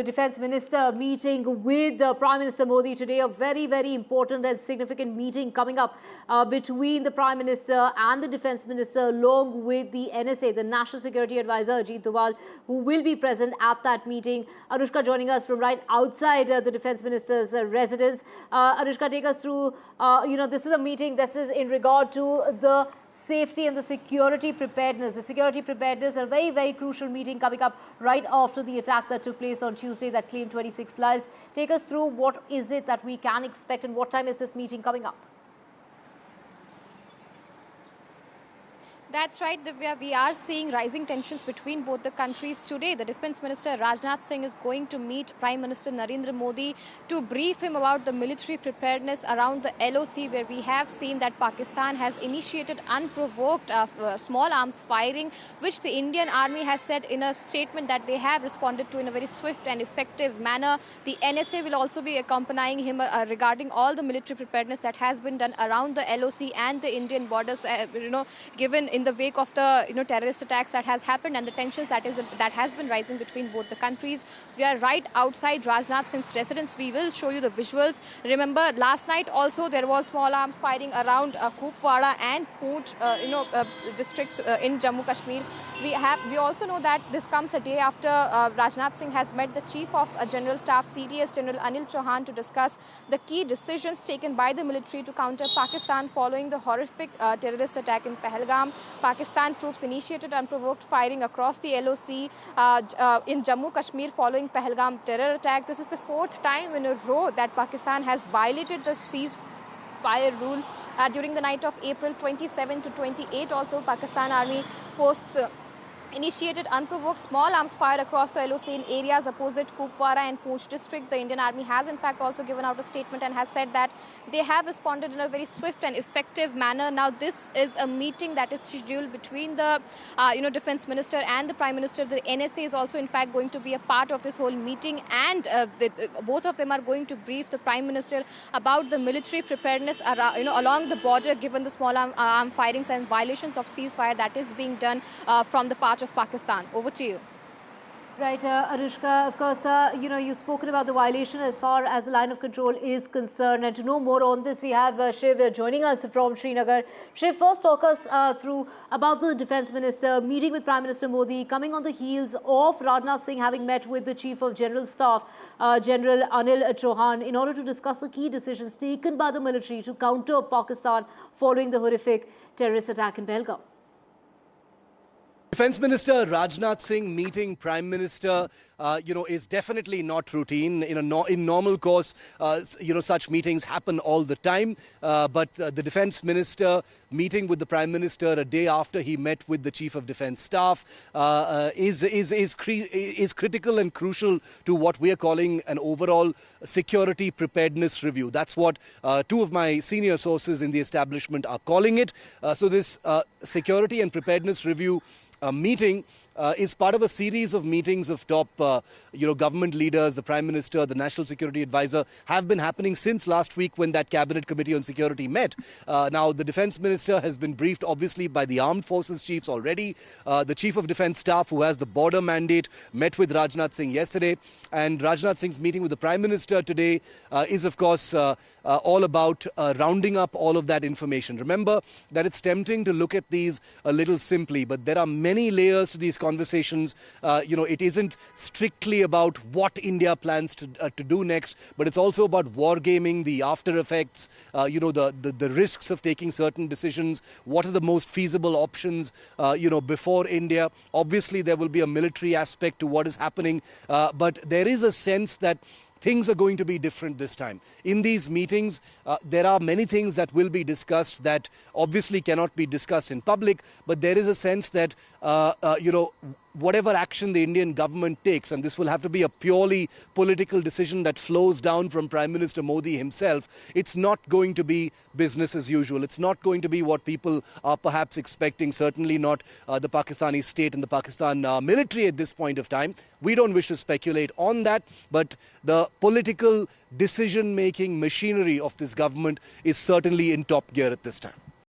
The Defence Minister meeting with Prime Minister Modi today, a very, very important and significant meeting coming up between the Prime Minister and the Defence Minister, along with the NSA, the National Security Advisor Ajit Doval, who will be present at that meeting. Anushka joining us from right outside the Defence Minister's residence. Anushka, take us through, this is a meeting, this is in regard to the safety and the security preparedness. The security preparedness, a very, very crucial meeting coming up right after the attack that took place on Tuesday that claimed 26 lives. Take us through what is it that we can expect and what time is this meeting coming up? That's right, Divya. We are seeing rising tensions between both the countries today. The Defence Minister Rajnath Singh is going to meet Prime Minister Narendra Modi to brief him about the military preparedness around the LOC, where we have seen that Pakistan has initiated unprovoked small arms firing, which the Indian Army has said in a statement that they have responded to in a very swift and effective manner. The NSA will also be accompanying him regarding all the military preparedness that has been done around the LOC and the Indian borders, given in the wake of the terrorist attacks that has happened and the tensions that has been rising between both the countries. We are right outside Rajnath Singh's residence. We will show you the visuals. Remember, last night also there was small arms firing around Kupwara and Poonch, districts in Jammu Kashmir. We also know that this comes a day after Rajnath Singh has met the Chief of General Staff CDS General Anil Chauhan to discuss the key decisions taken by the military to counter Pakistan following the horrific terrorist attack in Pahalgam. Pakistan troops initiated unprovoked firing across the LOC in Jammu Kashmir following Pahalgam terror attack. This is the fourth time in a row that Pakistan has violated the ceasefire rule. During the night of April 27 to 28, also Pakistan Army posts initiated unprovoked small arms fire across the LOC in areas opposite Kupwara and Poonch district. The Indian Army has in fact also given out a statement and has said that they have responded in a very swift and effective manner. Now this is a meeting that is scheduled between the Defence Minister and the Prime Minister. The NSA is also in fact going to be a part of this whole meeting, and both of them are going to brief the Prime Minister about the military preparedness along the border, given the small arm firings and violations of ceasefire that is being done from the part of Pakistan. Over to you. Right, Anushka, of course, you've spoken about the violation as far as the line of control is concerned. And to know more on this, we have Shiv joining us from Srinagar. Shiv, first talk us through about the Defence Minister meeting with Prime Minister Modi, coming on the heels of Rajnath Singh having met with the Chief of General Staff, General Anil Chauhan, in order to discuss the key decisions taken by the military to counter Pakistan following the horrific terrorist attack in Pahalgam. Defence Minister Rajnath Singh meeting Prime Minister, is definitely not routine. In normal course, such meetings happen all the time. But the Defence Minister meeting with the Prime Minister a day after he met with the Chief of Defence Staff is critical and crucial to what we are calling an overall security preparedness review. That's what two of my senior sources in the establishment are calling it. So this security and preparedness review meeting is part of a series of meetings of top, government leaders. The Prime Minister, the National Security Advisor have been happening since last week when that Cabinet Committee on Security met. Now, the Defence Minister has been briefed, obviously, by the Armed Forces Chiefs already. The Chief of Defence Staff, who has the border mandate, met with Rajnath Singh yesterday. And Rajnath Singh's meeting with the Prime Minister today is, of course, all about rounding up all of that information. Remember that it's tempting to look at these a little simply, but there are many layers to these conversations. It isn't strictly about what India plans to do next, but it's also about wargaming, the after effects, the risks of taking certain decisions. What are the most feasible options, before India? Obviously, there will be a military aspect to what is happening, but there is a sense that things are going to be different this time. In these meetings, there are many things that will be discussed that obviously cannot be discussed in public, but there is a sense that, whatever action the Indian government takes, and this will have to be a purely political decision that flows down from Prime Minister Modi himself, it's not going to be business as usual. It's not going to be what people are perhaps expecting, certainly not the Pakistani state and the Pakistan military at this point of time. We don't wish to speculate on that, but the political decision-making machinery of this government is certainly in top gear at this time.